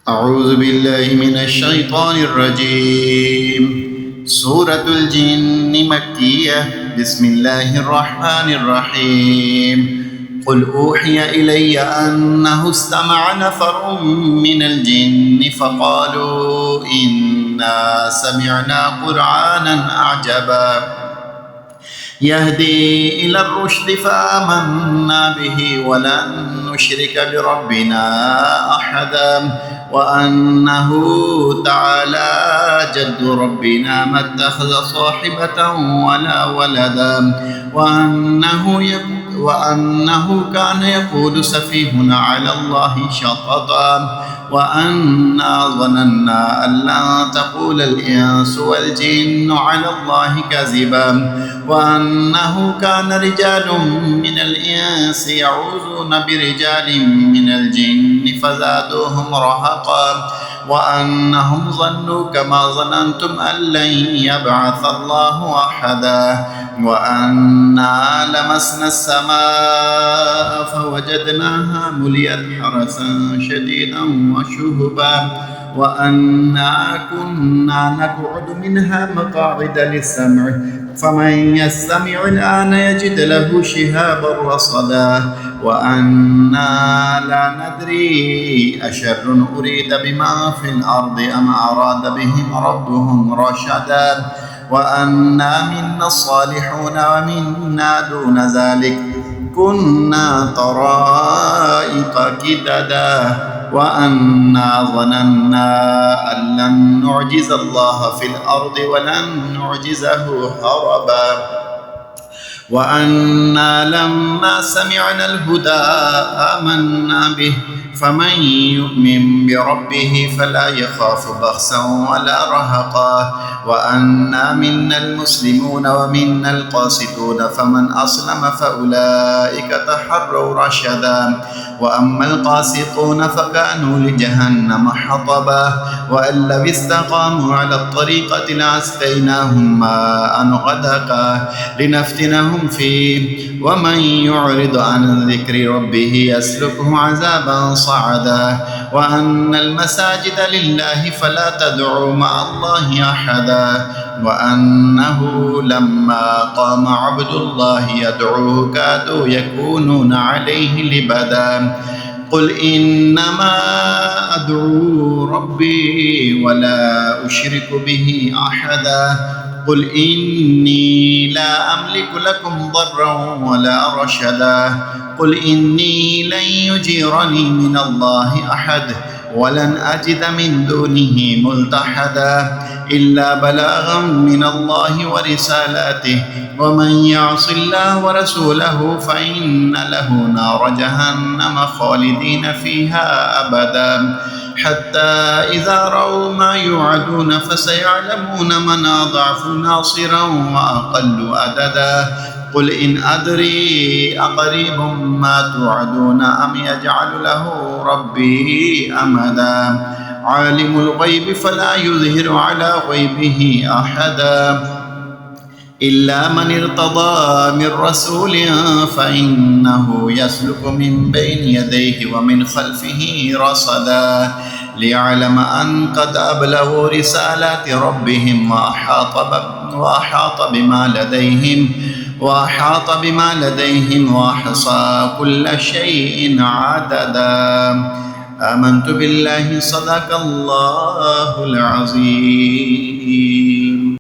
أعوذ بالله من الشيطان الرجيم. سورة الجن مكية. بسم الله الرحمن الرحيم. قل أوحي إلي أنه استمع نفر من الجن فقالوا إنا سمعنا قرآنا أعجبا يهدي إلى الرشد فآمنا به ولن نشرك بربنا أحدا وأنه تعالى جد ربنا ما اتخذ صاحبة ولا ولدا وأنه كان يقول سفيهنا على الله شططا وأنا ظننا أن لن تقول الإنس والجن على الله كذبا وأنه كان رجال من الإنس يعوذون برجال من الجن فزادوهم رهقا وأنهم ظنوا كما ظننتم أن لن يبعث الله أحدا وأنا لمسنا السماء فوجدناها مليت حرسا شديدا وشهبا وأنا كنا نقعد منها مقاعد للسمع فمن يستمع الآن يجد له شهابا رصدا وأنا لا ندري أشر أريد بما في الأرض أم أراد بهم ربهم رشدا وأنا منا الصالحون ومنا دون ذلك كنا طرائق كددا وأنا ظننا أن لن نعجز الله في الأرض ولن نعجزه هربا وأنا لما سمعنا الهدى آمنا به فمن يؤمن بربه فلا يخاف بخسا ولا رهقا وأنا منا المسلمون ومنا القاسطون فمن أسلم فأولئك تحروا رشدا وأما القاسطون فكانوا لجهنم حطبا وأن لو استقاموا على الطريقة لأسقيناهم ماء غدقا لنفتنهم فيه ومن يعرض عن ذكر ربه يسلكه عذابا صعدا وأن المساجد لله فلا تدعوا مع الله أحدا وأنه لما قام عبد الله يدعوه كادوا يكونون عليه لبدا قل إنما أدعو ربي ولا أشرك به أحدا قل إني لا أملك لكم ضرا ولا رشدا قل إني لن يجيرني من الله أحد ولن أجد من دونه ملتحدا إلا بلاغا من الله ورسالاته ومن يعص الله ورسوله فإن له نار جهنم خالدين فيها أبدا حتى إذا رأوا ما يوعدون فسيعلمون من أضعف ناصرا وأقل عددا قل إن أدري أقريب ما توعدون أم يجعل له ربي أمدا عالم الغيب فلا يظهر على غيبه أحدا إلا من ارتضى من رسول فإنه يسلك من بين يديه ومن خلفه رصدا ليعلم أن قد أبلغوا رسالات ربهم وأحاط بما لديهم وأحصى كل شيء عددا آمنت بالله صدق الله العظيم.